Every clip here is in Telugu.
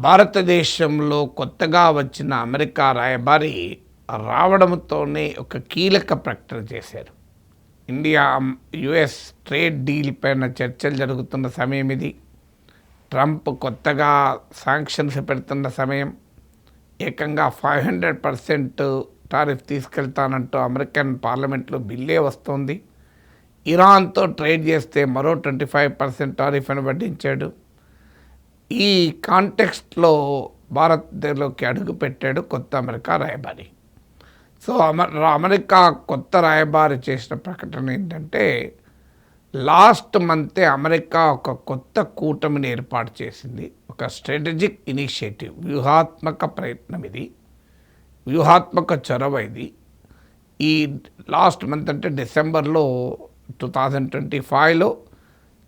భారతదేశంలో కొత్తగా వచ్చిన అమెరికా రాయబారి రావడంతోనే ఒక కీలక ప్రకటన చేశారు. ఇండియా యుఎస్ ట్రేడ్ డీల్ పైన చర్చలు జరుగుతున్న సమయం ఇది. ట్రంప్ కొత్తగా శాంక్షన్స్ పెడుతున్న సమయం. ఏకంగా 500% టారిఫ్ తీసుకెళ్తానంటూ అమెరికన్ పార్లమెంట్లో బిల్లే వస్తోంది. ఇరాన్తో ట్రేడ్ చేస్తే మరో 25% టారిఫ్ అని వడ్డించాడు. ఈ కాంటెక్స్ట్లో భారత్లోకి అడుగుపెట్టాడు కొత్త అమెరికా రాయబారి. సో అమెరికా కొత్త రాయబారి చేసిన ప్రకటన ఏంటంటే, లాస్ట్ మంతే అమెరికా ఒక కొత్త కూటమిని ఏర్పాటు చేసింది. ఒక స్ట్రాటజిక్ ఇనిషియేటివ్, వ్యూహాత్మక ప్రయత్నం ఇది, వ్యూహాత్మక చొరవ ఇది. ఈ లాస్ట్ మంత్ అంటే డిసెంబర్లో 2025లో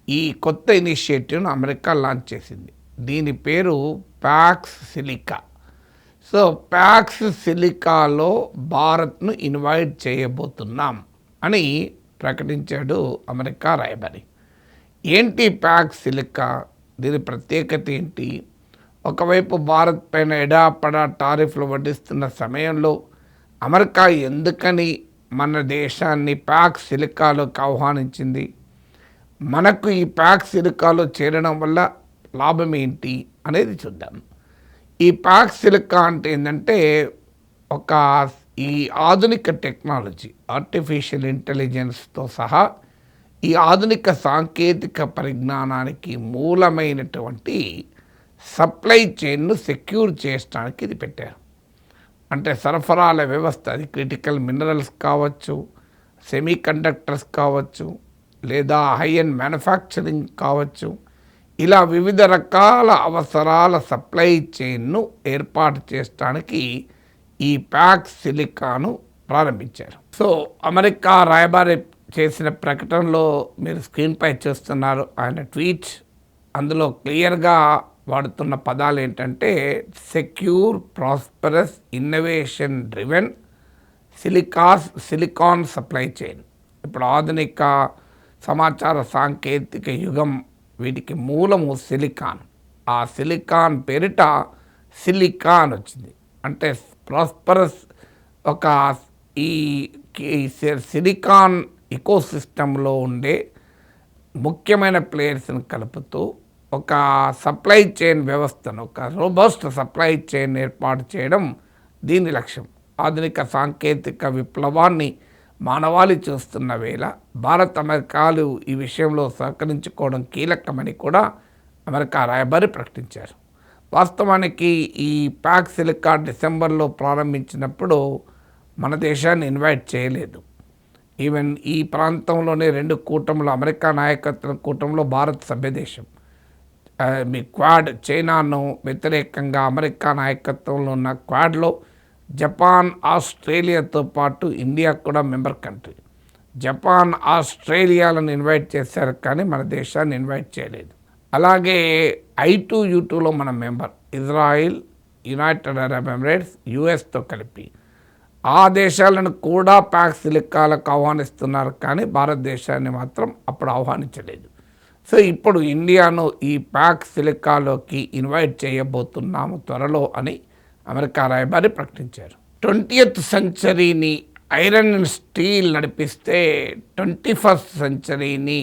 ఈ కొత్త ఇనిషియేటివ్ను అమెరికా లాంచ్ చేసింది. దీని పేరు ప్యాక్స్ సిలికా. సో ప్యాక్స్ సిలికాలో భారత్ను ఇన్వైట్ చేయబోతున్నాం అని ప్రకటించాడు అమెరికా రాయబారి. ఏంటి ప్యాక్స్ సిలికా? దీని ప్రత్యేకత ఏంటి? ఒకవైపు భారత్ పైన ఎడాపడా టారిఫ్లు వడ్డిస్తున్న సమయంలో అమెరికా ఎందుకని మన దేశాన్ని ప్యాక్స్ సిలికాలోకి ఆహ్వానించింది? మనకు ఈ ప్యాక్స్ సిలికాలో చేరడం వల్ల లాభం ఏంటి అనేది చూద్దాం. ఈ ప్యాక్స్ సిలికా అంటే ఏంటంటే, ఈ ఆధునిక టెక్నాలజీ, ఆర్టిఫిషియల్ ఇంటెలిజెన్స్తో సహా ఈ ఆధునిక సాంకేతిక పరిజ్ఞానానికి మూలమైనటువంటి సప్లై చైన్ను సెక్యూర్ చేయడానికి ఇది పెట్టారు. అంటే సరఫరాల వ్యవస్థ, అది క్రిటికల్ మినరల్స్ కావచ్చు, సెమీ కండక్టర్స్ కావచ్చు, లేదా హై అండ్ మ్యానుఫ్యాక్చరింగ్ కావచ్చు, ఇలా వివిధ రకాల అవసరాల సప్లై చైన్ను ఏర్పాటు చేయడానికి ఈ ప్యాక్స్ సిలికాను ప్రారంభించారు. సో అమెరికా రాయబారి చేసిన ప్రకటనలో మీరు స్క్రీన్పై చూస్తున్నారు ఆయన ట్వీట్. అందులో క్లియర్గా వాడుతున్న పదాలు ఏంటంటే, secure, prosperous, innovation driven silicon supply chain. ఇప్పుడు ఆధునిక సమాచార సాంకేతిక యుగం, వీటికి మూలము సిలికాన్. ఆ సిలికాన్ పేరిట సిలికాన్ వచ్చింది. అంటే ప్రాస్పరస్, ఒక ఈ సిలికాన్ ఇకోసిస్టంలో ఉండే ముఖ్యమైన ప్లేయర్స్ని కలుపుతూ ఒక సప్లై చైన్ వ్యవస్థను, ఒక రోబస్ట్ సప్లై చైన్ ఏర్పాటు చేయడం దీని లక్ష్యం. ఆధునిక సాంకేతిక విప్లవాన్ని మానవాళి చూస్తున్న వేళ భారత్ అమెరికాలు ఈ విషయంలో సహకరించుకోవడం కీలకమని కూడా అమెరికా రాయబారి ప్రకటించారు. వాస్తవానికి ఈ ప్యాక్స్ సిలికా డిసెంబర్లో ప్రారంభించినప్పుడు మన దేశాన్ని ఇన్వైట్ చేయలేదు. ఈవెన్ ఈ ప్రాంతంలోనే 2 కూటములు, అమెరికా నాయకత్వ కూటంలో భారత్ సభ్యదేశం. మీ క్వాడ్, చైనాను వ్యతిరేకంగా అమెరికా నాయకత్వంలో ఉన్న క్వాడ్లో జపాన్, ఆస్ట్రేలియాతో పాటు ఇండియా కూడా మెంబర్ కంట్రీ. జపాన్, ఆస్ట్రేలియాలను ఇన్వైట్ చేశారు, కానీ మన దేశాన్ని ఇన్వైట్ చేయలేదు. అలాగే I2U2లో మన member Israel, United Arab Emirates, యుఎస్తో కలిపి ఆ దేశాలను కూడా ప్యాక్స్ సిలికాలకు ఆహ్వానిస్తున్నారు, కానీ భారతదేశాన్ని మాత్రం అప్పుడు ఆహ్వానించలేదు. సో ఇప్పుడు ఇండియాను ఈ ప్యాక్స్ సిలికాలోకి ఇన్వైట్ చేయబోతున్నాము త్వరలో అని అమెరికా రాయబారి ప్రకటించారు. 20th సెంచరీని ఐరన్ అండ్ స్టీల్ నడిపిస్తే 21st సెంచరీని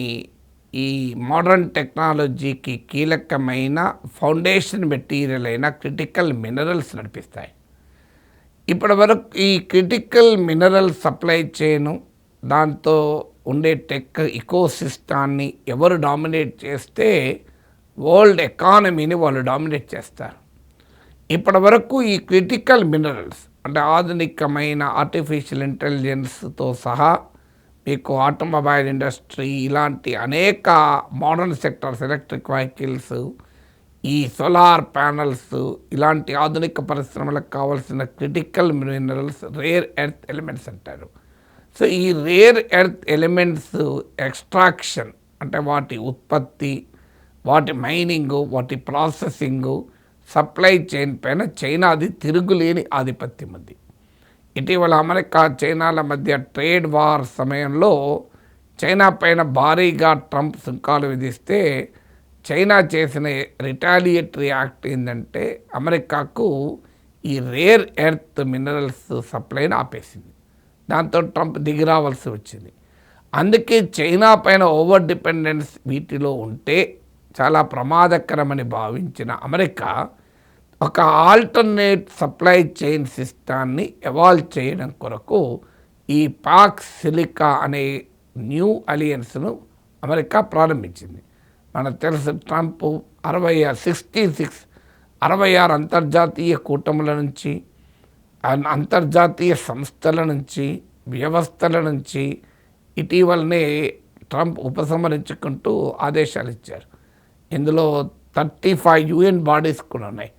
ఈ మోడర్న్ టెక్నాలజీకి కీలకమైన ఫౌండేషన్ మెటీరియల్ అయిన క్రిటికల్ మినరల్స్ నడిపిస్తాయి. ఇప్పటి వరకు ఈ క్రిటికల్ మినరల్ సప్లై చైను, దాంతో ఉండే టెక్ ఇకోసిస్టాన్ని ఎవరు డామినేట్ చేస్తే వరల్డ్ ఎకానమీని వాళ్ళు డామినేట్ చేస్తారు. ఇప్పటి వరకు ఈ క్రిటికల్ మినరల్స్ అంటే ఆధునికమైన ఆర్టిఫిషియల్ ఇంటెలిజెన్స్తో సహా మీకు ఆటోమొబైల్ ఇండస్ట్రీ, ఇలాంటి అనేక మోడర్న్ సెక్టర్స్, ఎలక్ట్రిక్ వెహికల్స్, ఈ సోలార్ ప్యానల్స్, ఇలాంటి ఆధునిక పరిశ్రమలకు కావాల్సిన critical minerals rare earth elements అంటారు. సో ఈ రేర్ ఎర్త్ ఎలిమెంట్స్ ఎక్స్ట్రాక్షన్ అంటే వాటి ఉత్పత్తి, వాటి మైనింగు, వాటి ప్రాసెసింగు, సప్లై చైన్ పైన చైనాది తిరుగులేని ఆధిపత్యం ఉంది. ఇటీవల అమెరికా, చైనాల మధ్య ట్రేడ్ వార్ సమయంలో చైనా పైన భారీగా ట్రంప్ సుంకాలు విధిస్తే చైనా చేసిన రిటాలియేటరీ యాక్ట్ ఏంటంటే అమెరికాకు ఈ రేర్ ఎర్త్ మినరల్స్ సప్లైని ఆపేసింది. దాంతో ట్రంప్ దిగిరావాల్సి వచ్చింది. అందుకే చైనా పైన ఓవర్ డిపెండెన్స్ వీటిలో ఉంటే చాలా ప్రమాదకరమని భావించిన అమెరికా ఒక ఆల్టర్నేట్ సప్లై చైన్ సిస్టాన్ని ఎవాల్వ్ చేయడం కొరకు ఈ పాక్ సిలికా అనే న్యూ అలియన్స్ను అమెరికా ప్రారంభించింది. మనకు తెలుసు ట్రంప్ 66 అంతర్జాతీయ కూటముల నుంచి, అంతర్జాతీయ సంస్థల నుంచి, వ్యవస్థల నుంచి ఇటీవలనే ట్రంప్ ఉపసంహరించుకుంటూ ఆదేశాలు ఇచ్చారు. ఇందులో 35 UN బాడీస్ కూడా ఉన్నాయి.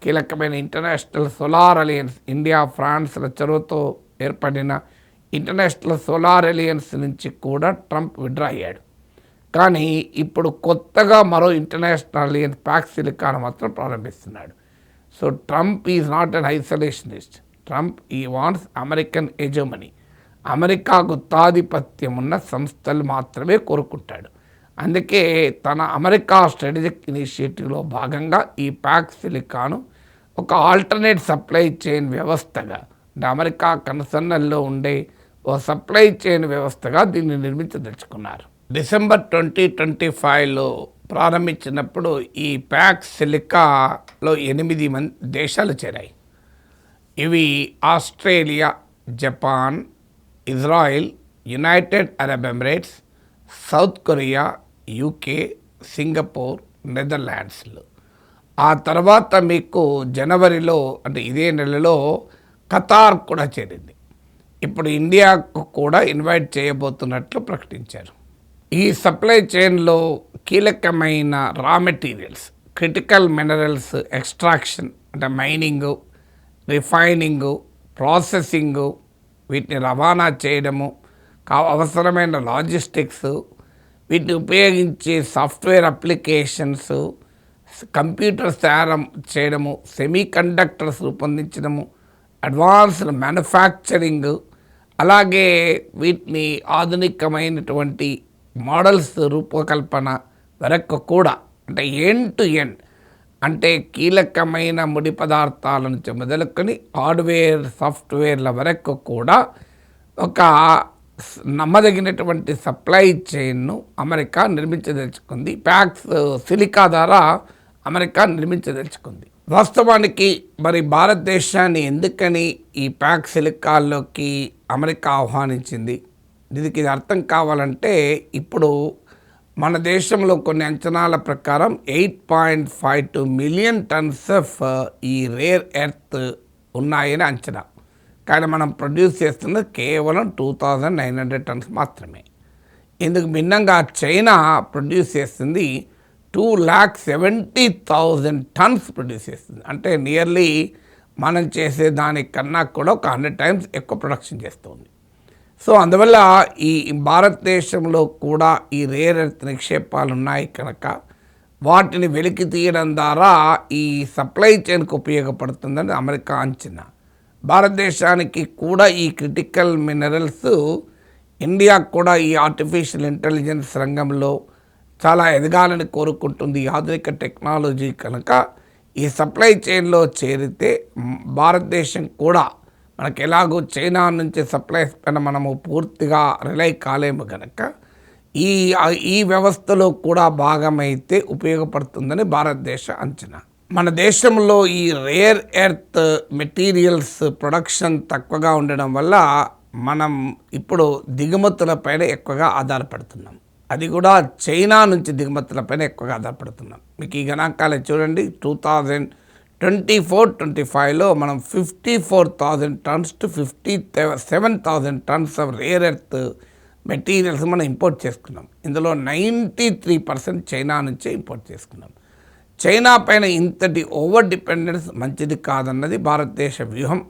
కీలకమైన ఇంటర్నేషనల్ సోలార్ అలయన్స్, ఇండియా ఫ్రాన్స్ల చొరవతో ఏర్పడిన ఇంటర్నేషనల్ సోలార్ అలయన్స్ నుంచి కూడా ట్రంప్ విడ్రా అయ్యాడు. కానీ ఇప్పుడు కొత్తగా మరో ఇంటర్నేషనల్ అలయన్స్ పాక్ సిలికాన్ మాత్రం ప్రారంభిస్తున్నాడు. So Trump is not an isolationist. Trump ఈ వాంట్స్ అమెరికన్ హెజమనీ. అమెరికా గుత్తాధిపత్యం ఉన్న సంస్థలు మాత్రమే కోరుకుంటాడు. అందుకే తన అమెరికా స్ట్రాటజిక్ ఇనిషియేటివ్లో భాగంగా ఈ పాక్ సిలికాను ఒక ఆల్టర్నేట్ సప్లై చైన్ వ్యవస్థగా, అంటే అమెరికా కన్సర్నల్లో ఉండే ఓ సప్లై చైన్ వ్యవస్థగా దీన్ని నిర్మించదలుచుకున్నారు. డిసెంబర్ 2025లో ప్రారంభించినప్పుడు ఈ పాక్ సిలికాలో 8 దేశాలు చేరాయి. ఇవి Australia, Japan, Israel, United Arab Emirates, South Korea, UK, Singapore, నెదర్లాండ్స్లు. ఆ తర్వాత మీకు జనవరిలో, అంటే ఇదే నెలలో ఖతార్ కూడా చేరింది. ఇప్పుడు ఇండియాకు కూడా ఇన్వైట్ చేయబోతున్నట్లు ప్రకటించారు. ఈ సప్లై చైన్లో కీలకమైన రా మెటీరియల్స్, క్రిటికల్ మినరల్స్ ఎక్స్ట్రాక్షన్, అంటే మైనింగు, రిఫైనింగు, ప్రాసెసింగు, వీటిని రవాణా చేయడము, అవసరమైన లాజిస్టిక్స్, వీటిని ఉపయోగించే సాఫ్ట్వేర్ అప్లికేషన్స్, కంప్యూటర్స్ తయారు చేయడము, సెమీ కండక్టర్స్ రూపొందించడము, అడ్వాన్స్డ్ మ్యానుఫ్యాక్చరింగ్, అలాగే వీటిని ఆధునికమైనటువంటి మోడల్స్ రూపకల్పన వరకు కూడా, అంటే ఎండ్ టు ఎండ్, అంటే కీలకమైన ముడి పదార్థాల నుంచి మొదలుకొని హార్డ్వేర్, సాఫ్ట్వేర్ల వరకు కూడా ఒక నమ్మదగినటువంటి సప్లై చైన్ను అమెరికా నిర్మించదలుచుకుంది. ప్యాక్స్ సిలికా ద్వారా అమెరికా నిర్మించదలుచుకుంది. వాస్తవానికి మరి భారతదేశాన్ని ఎందుకని ఈ ప్యాక్ సిలికాల్లోకి అమెరికా ఆహ్వానించింది, దీనికి ఇది అర్థం కావాలంటే ఇప్పుడు మన దేశంలో కొన్ని అంచనాల ప్రకారం 8.52 మిలియన్ టన్స్ ఆఫ్ ఈ రేర్ ఎర్త్ ఉన్నాయని అంచనా. కానీ మనం ప్రొడ్యూస్ చేస్తున్నది కేవలం 2900 టన్స్ మాత్రమే. ఇందుకు భిన్నంగా చైనా ప్రొడ్యూస్ చేస్తుంది 2,70,000 టన్స్ ప్రొడ్యూస్ చేస్తుంది. అంటే నియర్లీ మనం చేసే దానికన్నా కూడా ఒక 100 టైమ్స్ ఎక్కువ ప్రొడక్షన్ చేస్తుంది. సో అందువల్ల ఈ భారతదేశంలో కూడా ఈ రేర్ ఎర్త్ నిక్షేపాలు ఉన్నాయి కనుక వాటిని వెలికి తీయడం ద్వారా ఈ సప్లై చైన్కు ఉపయోగపడుతుందని అమెరికా అంచనా. భారతదేశానికి కూడా ఈ క్రిటికల్ మినరల్స్, ఇండియా కూడా ఈ ఆర్టిఫిషియల్ ఇంటెలిజెన్స్ రంగంలో చాలా ఎదగాలని కోరుకుంటుంది ఆధునిక టెక్నాలజీ కనుక ఈ సప్లై చైన్లో చేరితే భారతదేశం కూడా మనకు ఎలాగో చైనా నుంచి సప్లైస్ పైన మనము పూర్తిగా రిలై కాలేము కనుక ఈ వ్యవస్థలో కూడా భాగమైతే ఉపయోగపడుతుందని భారతదేశ అంచనా. మన దేశంలో ఈ రేర్ ఎర్త్ మెటీరియల్స్ ప్రొడక్షన్ తక్కువగా ఉండడం వల్ల మనం ఇప్పుడు దిగుమతులపైన ఎక్కువగా ఆధారపడుతున్నాం. అది కూడా చైనా నుంచి దిగుమతులపైన ఎక్కువగా ఆధారపడుతున్నాం. మీకు ఈ గణాంకాలు చూడండి, 2024-25లో మనం 54,000 turns to 57,000 tons of rare earth materials మనం ఇంపోర్ట్ చేసుకున్నాం. ఇందులో 93% చైనా నుంచే ఇంపోర్ట్ చేసుకున్నాం. చైనా పైన ఇంతటి ఓవర్ డిపెండెన్స్ మంచిది కాదన్నది భారతదేశ వ్యూహం.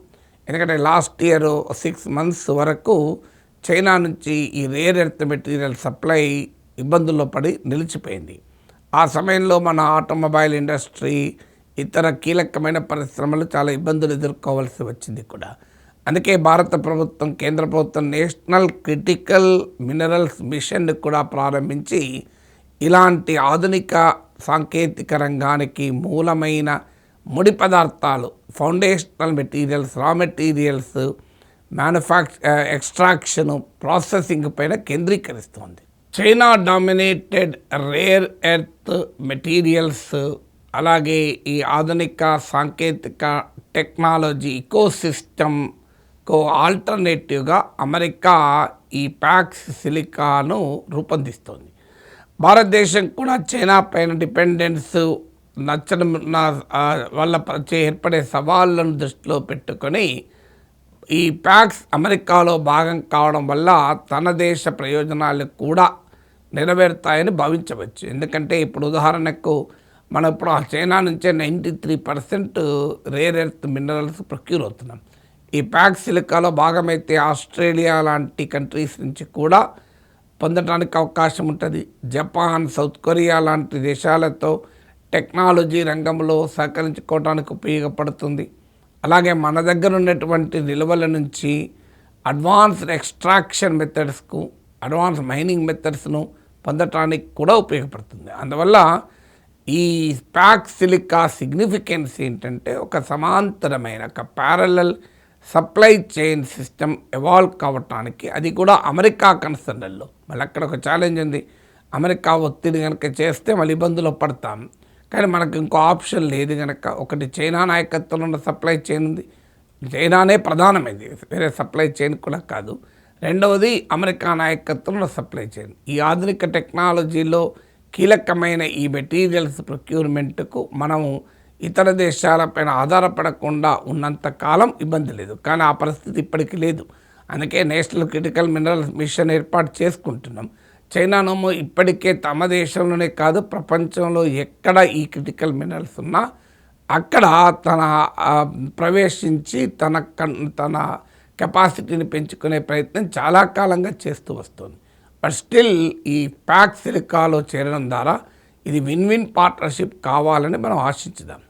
ఎందుకంటే లాస్ట్ ఇయర్ 6 months వరకు చైనా నుంచి ఈ రేర్ ఎర్త్ మెటీరియల్ సప్లై ఇబ్బందుల్లో పడి నిలిచిపోయింది. ఆ సమయంలో మన ఆటోమొబైల్ ఇండస్ట్రీ, ఇతర కీలకమైన పరిశ్రమలు చాలా ఇబ్బందులు ఎదుర్కోవాల్సి వచ్చింది కూడా. అందుకే భారత ప్రభుత్వం, కేంద్ర ప్రభుత్వం నేషనల్ క్రిటికల్ మినరల్స్ మిషన్ కూడా ప్రారంభించి ఇలాంటి ఆధునిక సాంకేతిక రంగానికి మూలమైన ముడి పదార్థాలు, foundational materials, raw materials, extraction, processing పైన కేంద్రీకరిస్తోంది. China dominated rare earth materials, అలాగే ఈ ఆధునిక సాంకేతిక టెక్నాలజీ ఇకోసిస్టమ్కు ఆల్టర్నేటివ్గా అమెరికా ఈ ప్యాక్స్ సిలికాను రూపొందిస్తోంది. భారతదేశం కూడా చైనా పైన డిపెండెన్స్ నచ్చడం వల్ల ఏర్పడే సవాళ్ళను దృష్టిలో పెట్టుకొని ఈ ప్యాక్స్ అమెరికాలో భాగం కావడం వల్ల తన దేశ ప్రయోజనాలు కూడా నెరవేరుతాయని భావించవచ్చు. ఎందుకంటే ఇప్పుడు ఉదాహరణకు మనం ఇప్పుడు చైనా నుంచే 93% రేర్ ఎర్త్ మినరల్స్ ప్రొక్యూర్ అవుతున్నాం. ఈ ప్యాక్స్ సిలికాలో భాగమైతే ఆస్ట్రేలియా లాంటి కంట్రీస్ నుంచి కూడా పొందడానికి అవకాశం ఉంటుంది. జపాన్, సౌత్ కొరియా లాంటి దేశాలతో టెక్నాలజీ రంగంలో సహకరించుకోవడానికి ఉపయోగపడుతుంది. అలాగే మన దగ్గర ఉన్నటువంటి నిల్వల నుంచి అడ్వాన్స్డ్ ఎక్స్ట్రాక్షన్ మెథడ్స్కు, అడ్వాన్స్ మైనింగ్ మెథడ్స్ను పొందటానికి కూడా ఉపయోగపడుతుంది. అందువల్ల ఈ ప్యాక్స్ సిలికా సిగ్నిఫికెన్స్ ఏంటంటే ఒక సమాంతరమైన ఒక parallel supply chain system evolve కావటానికి, అది కూడా అమెరికా కన్సర్న్లో. మళ్ళీ అక్కడ ఒక ఛాలెంజ్ ఉంది. అమెరికా ఒత్తిడి కనుక చేస్తే మళ్ళీ ఇబ్బందులు పడతాం. కానీ మనకు ఇంకో ఆప్షన్ లేదు కనుక, ఒకటి చైనా నాయకత్వంలో ఉన్న సప్లై చైన్ ఉంది, చైనానే ప్రధానమైంది, వేరే సప్లై చైన్ కూడా కాదు. రెండవది అమెరికా నాయకత్వంలో సప్లై చైన్. ఈ ఆధునిక టెక్నాలజీలో కీలకమైన ఈ మెటీరియల్స్ ప్రొక్యూర్మెంట్కు మనము ఇతర దేశాలపైన ఆధారపడకుండా ఉన్నంత కాలం ఇబ్బంది లేదు. కానీ ఆ పరిస్థితి ఇప్పటికీ లేదు. అందుకే నేషనల్ క్రిటికల్ మినరల్స్ మిషన్ ఏర్పాటు చేసుకుంటున్నాం. చైనానేమో ఇప్పటికే తమ దేశంలోనే కాదు, ప్రపంచంలో ఎక్కడ ఈ క్రిటికల్ మినరల్స్ ఉన్నా అక్కడ తన ప్రవేశించి తన కెపాసిటీని పెంచుకునే ప్రయత్నం చాలా కాలంగా చేస్తూ వస్తుంది. బట్ స్టిల్ ఈ ప్యాక్స్ సిలికాలో చేరడం ద్వారా ఇది విన్ విన్ పార్ట్నర్షిప్ కావాలని మనం ఆశించుదాం.